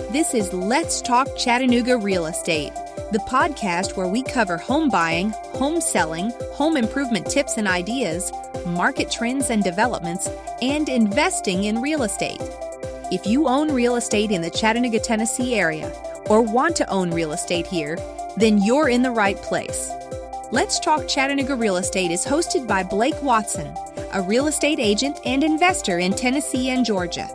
This is Let's Talk Chattanooga Real Estate, the podcast where we cover home buying, home selling, home improvement tips and ideas, market trends and developments, and investing in real estate. If you own real estate in the Chattanooga, Tennessee area, or want to own real estate here, then you're in the right place. Let's Talk Chattanooga Real Estate is hosted by Blake Watson, a real estate agent and investor in Tennessee and Georgia.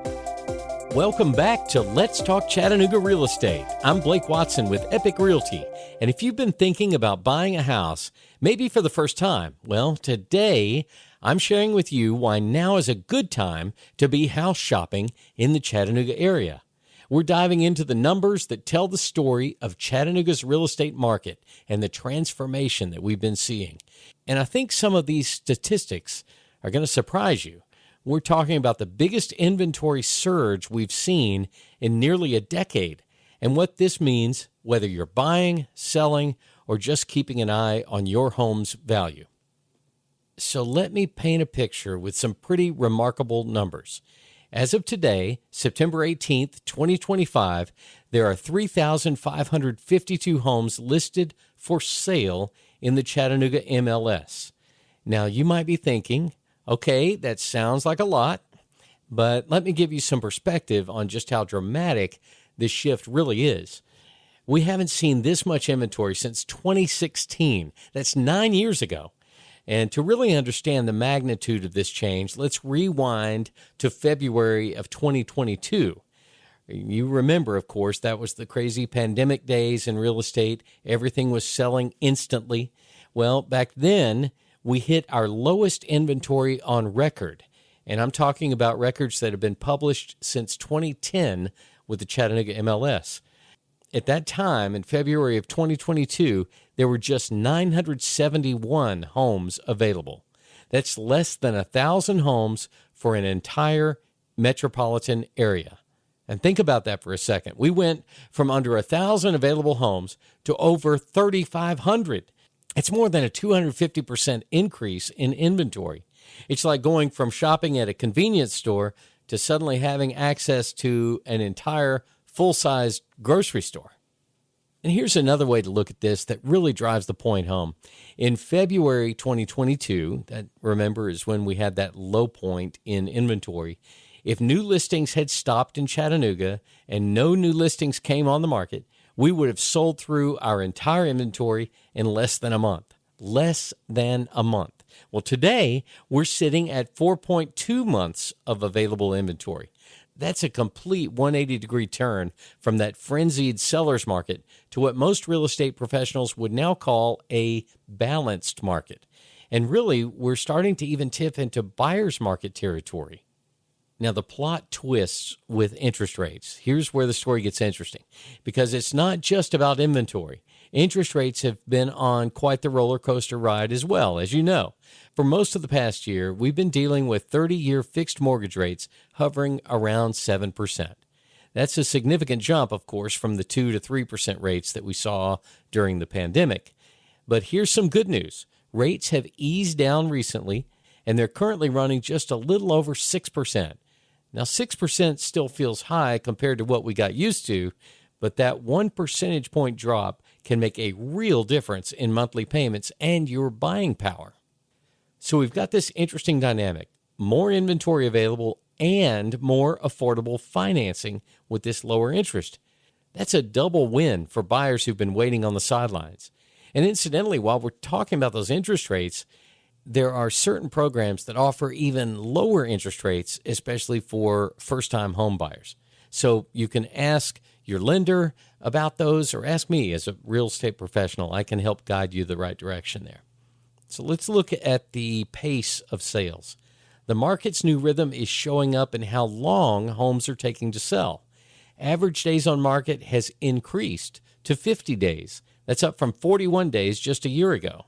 Welcome back to Let's Talk Chattanooga Real Estate. I'm Blake Watson with Epique Realty. And if you've been thinking about buying a house, maybe for the first time, well, today I'm sharing with you why now is a good time to be house shopping in the Chattanooga area. We're diving into the numbers that tell the story of Chattanooga's real estate market and the transformation that we've been seeing. And I think some of these statistics are going to surprise you. We're talking about the biggest inventory surge we've seen in nearly a decade, and what this means whether you're buying, selling, or just keeping an eye on your home's value. So let me paint a picture with some pretty remarkable numbers. As of today, September 18th, 2025, there are 3,552 homes listed for sale in the Chattanooga MLS. Now, you might be thinking, okay, that sounds like a lot, but let me give you some perspective on just how dramatic this shift really is. We haven't seen this much inventory since 2016. That's 9 years ago. And to really understand the magnitude of this change, let's rewind to February of 2022. You remember, of course, that was the crazy pandemic days in real estate. Everything was selling instantly. Well, back then, we hit our lowest inventory on record. And I'm talking about records that have been published since 2010 with the Chattanooga MLS. At that time, in February of 2022, there were just 971 homes available. That's less than 1,000 homes for an entire metropolitan area. And think about that for a second. We went from under 1,000 available homes to over 3,500. It's more than a 250% increase in inventory. It's like going from shopping at a convenience store to suddenly having access to an entire full-size grocery store. And here's another way to look at this that really drives the point home. In February 2022, that remember is when we had that low point in inventory, if new listings had stopped in Chattanooga and no new listings came on the market, we would have sold through our entire inventory in less than a month. Less than a month. Well, today, we're sitting at 4.2 months of available inventory. That's a complete 180-degree turn from that frenzied seller's market to what most real estate professionals would now call a balanced market. And really, we're starting to even tip into buyer's market territory. Now, the plot twists with interest rates. Here's where the story gets interesting, because it's not just about inventory. Interest rates have been on quite the roller coaster ride as well, as you know. For most of the past year, we've been dealing with 30-year fixed mortgage rates hovering around 7%. That's a significant jump, of course, from the 2 to 3% rates that we saw during the pandemic. But here's some good news. Rates have eased down recently, and they're currently running just a little over 6%. Now, 6% still feels high compared to what we got used to, but that 1 percentage point drop can make a real difference in monthly payments and your buying power. So we've got this interesting dynamic, more inventory available and more affordable financing with this lower interest. That's a double win for buyers who've been waiting on the sidelines. And incidentally, while we're talking about those interest rates, there are certain programs that offer even lower interest rates, especially for first-time home buyers. So you can ask your lender about those or ask me as a real estate professional. I can help guide you the right direction there. So let's look at the pace of sales. The market's new rhythm is showing up in how long homes are taking to sell. Average days on market has increased to 50 days. That's up from 41 days just a year ago.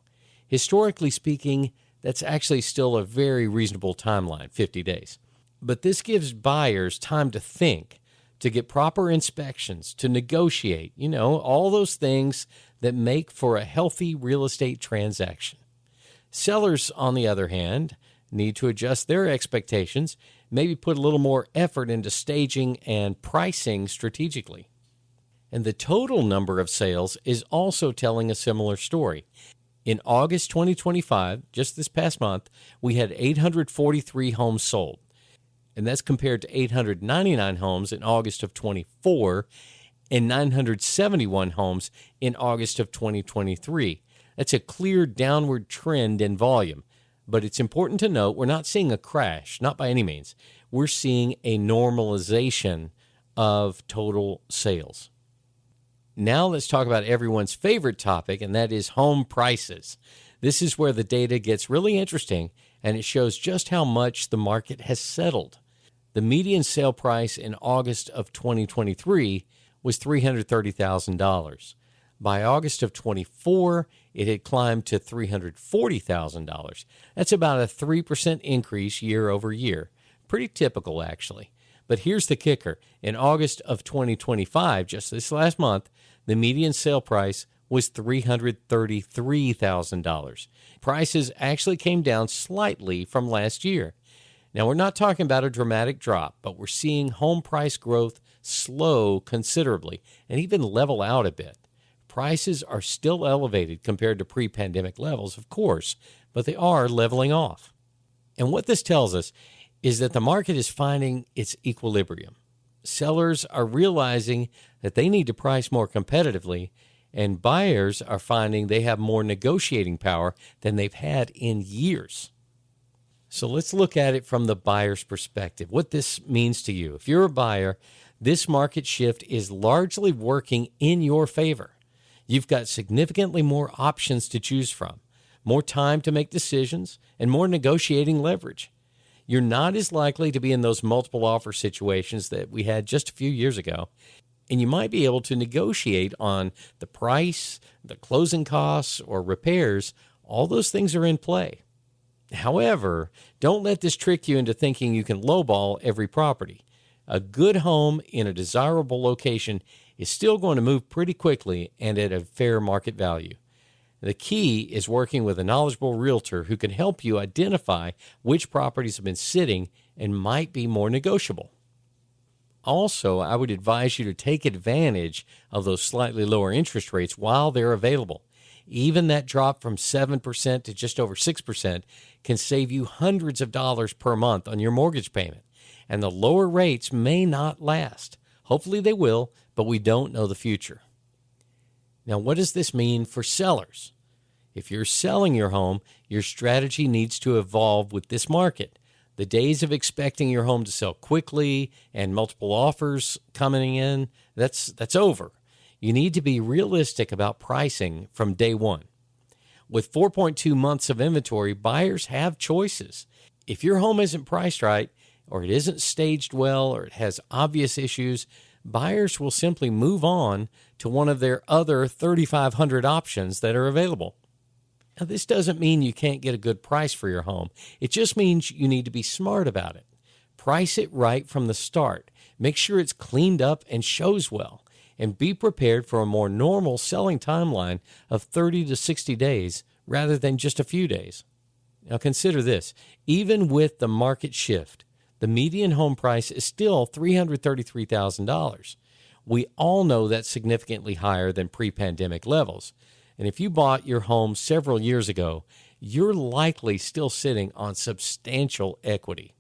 Historically speaking, that's actually still a very reasonable timeline, 50 days. But this gives buyers time to think, to get proper inspections, to negotiate, all those things that make for a healthy real estate transaction. Sellers, on the other hand, need to adjust their expectations, maybe put a little more effort into staging and pricing strategically. And the total number of sales is also telling a similar story. In August 2025, just this past month, we had 843 homes sold. And that's compared to 899 homes in August of 24 and 971 homes in August of 2023. That's a clear downward trend in volume. But it's important to note we're not seeing a crash, not by any means. We're seeing a normalization of total sales. Now let's talk about everyone's favorite topic, and that is home prices. This is where the data gets really interesting, and it shows just how much the market has settled. The median sale price in August of 2023 was $330,000. By August of 24, it had climbed to $340,000. That's about a 3% increase year over year. Pretty typical, actually. But here's the kicker. In August of 2025, just this last month, the median sale price was $333,000. Prices actually came down slightly from last year. Now, we're not talking about a dramatic drop, but we're seeing home price growth slow considerably and even level out a bit. Prices are still elevated compared to pre-pandemic levels, of course, but they are leveling off. And what this tells us is that the market is finding its equilibrium. Sellers are realizing that they need to price more competitively, and buyers are finding they have more negotiating power than they've had in years. So let's look at it from the buyer's perspective, what this means to you. If you're a buyer, this market shift is largely working in your favor. You've got significantly more options to choose from, more time to make decisions, and more negotiating leverage. You're not as likely to be in those multiple offer situations that we had just a few years ago, and you might be able to negotiate on the price, the closing costs, or repairs. All those things are in play. However, don't let this trick you into thinking you can lowball every property. A good home in a desirable location is still going to move pretty quickly and at a fair market value. The key is working with a knowledgeable realtor who can help you identify which properties have been sitting and might be more negotiable. Also, I would advise you to take advantage of those slightly lower interest rates while they're available. Even that drop from 7% to just over 6% can save you hundreds of dollars per month on your mortgage payment. And the lower rates may not last. Hopefully they will, but we don't know the future. Now, what does this mean for sellers? If you're selling your home, your strategy needs to evolve with this market. The days of expecting your home to sell quickly and multiple offers coming in, that's over. You need to be realistic about pricing from day one. With 4.2 months of inventory, buyers have choices. If your home isn't priced right, or it isn't staged well, or it has obvious issues, buyers will simply move on to one of their other 3,500 options that are available. Now, this doesn't mean you can't get a good price for your home. It just means you need to be smart about it. Price it right from the start. Make sure it's cleaned up and shows well. And be prepared for a more normal selling timeline of 30 to 60 days rather than just a few days. Now, consider this. Even with the market shift, the median home price is still $333,000. We all know that's significantly higher than pre-pandemic levels. And if you bought your home several years ago, you're likely still sitting on substantial equity.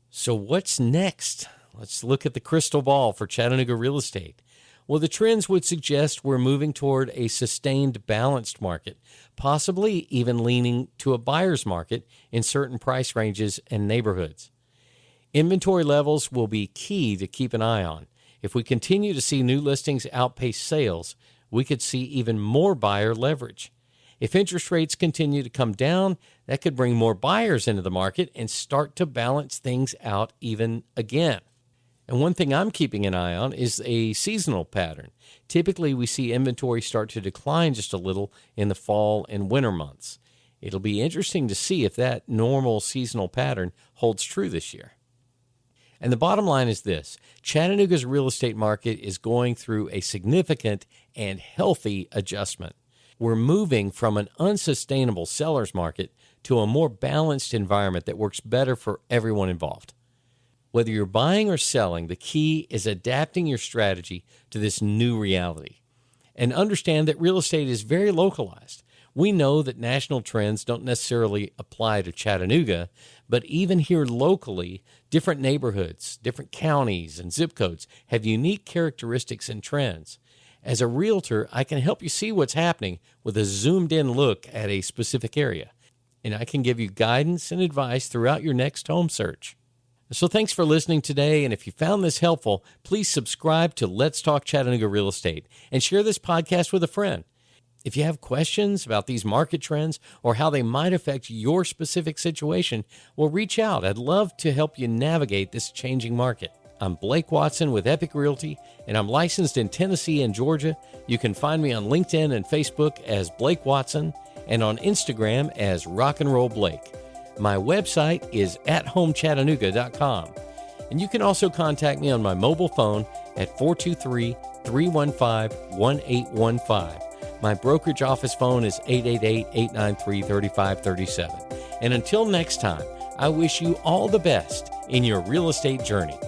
So what's next? Let's look at the crystal ball for Chattanooga real estate. Well, the trends would suggest we're moving toward a sustained balanced market, possibly even leaning to a buyer's market in certain price ranges and neighborhoods. Inventory levels will be key to keep an eye on. If we continue to see new listings outpace sales, we could see even more buyer leverage. If interest rates continue to come down, that could bring more buyers into the market and start to balance things out even again. And one thing I'm keeping an eye on is a seasonal pattern. Typically, we see inventory start to decline just a little in the fall and winter months. It'll be interesting to see if that normal seasonal pattern holds true this year. And the bottom line is this: Chattanooga's real estate market is going through a significant and healthy adjustment. We're moving from an unsustainable seller's market to a more balanced environment that works better for everyone involved. Whether you're buying or selling, the key is adapting your strategy to this new reality. And understand that real estate is very localized. We know that national trends don't necessarily apply to Chattanooga, but even here locally, different neighborhoods, different counties, and zip codes have unique characteristics and trends. As a realtor, I can help you see what's happening with a zoomed-in look at a specific area, and I can give you guidance and advice throughout your next home search. So thanks for listening today, and if you found this helpful, please subscribe to Let's Talk Chattanooga Real Estate and share this podcast with a friend. If you have questions about these market trends or how they might affect your specific situation, well, reach out. I'd love to help you navigate this changing market. I'm Blake Watson with Epique Realty, and I'm licensed in Tennessee and Georgia. You can find me on LinkedIn and Facebook as Blake Watson and on Instagram as Rock and Roll Blake. My website is athomechattanooga.com. And you can also contact me on my mobile phone at 423-315-1815. My brokerage office phone is 888-893-3537. And until next time, I wish you all the best in your real estate journey.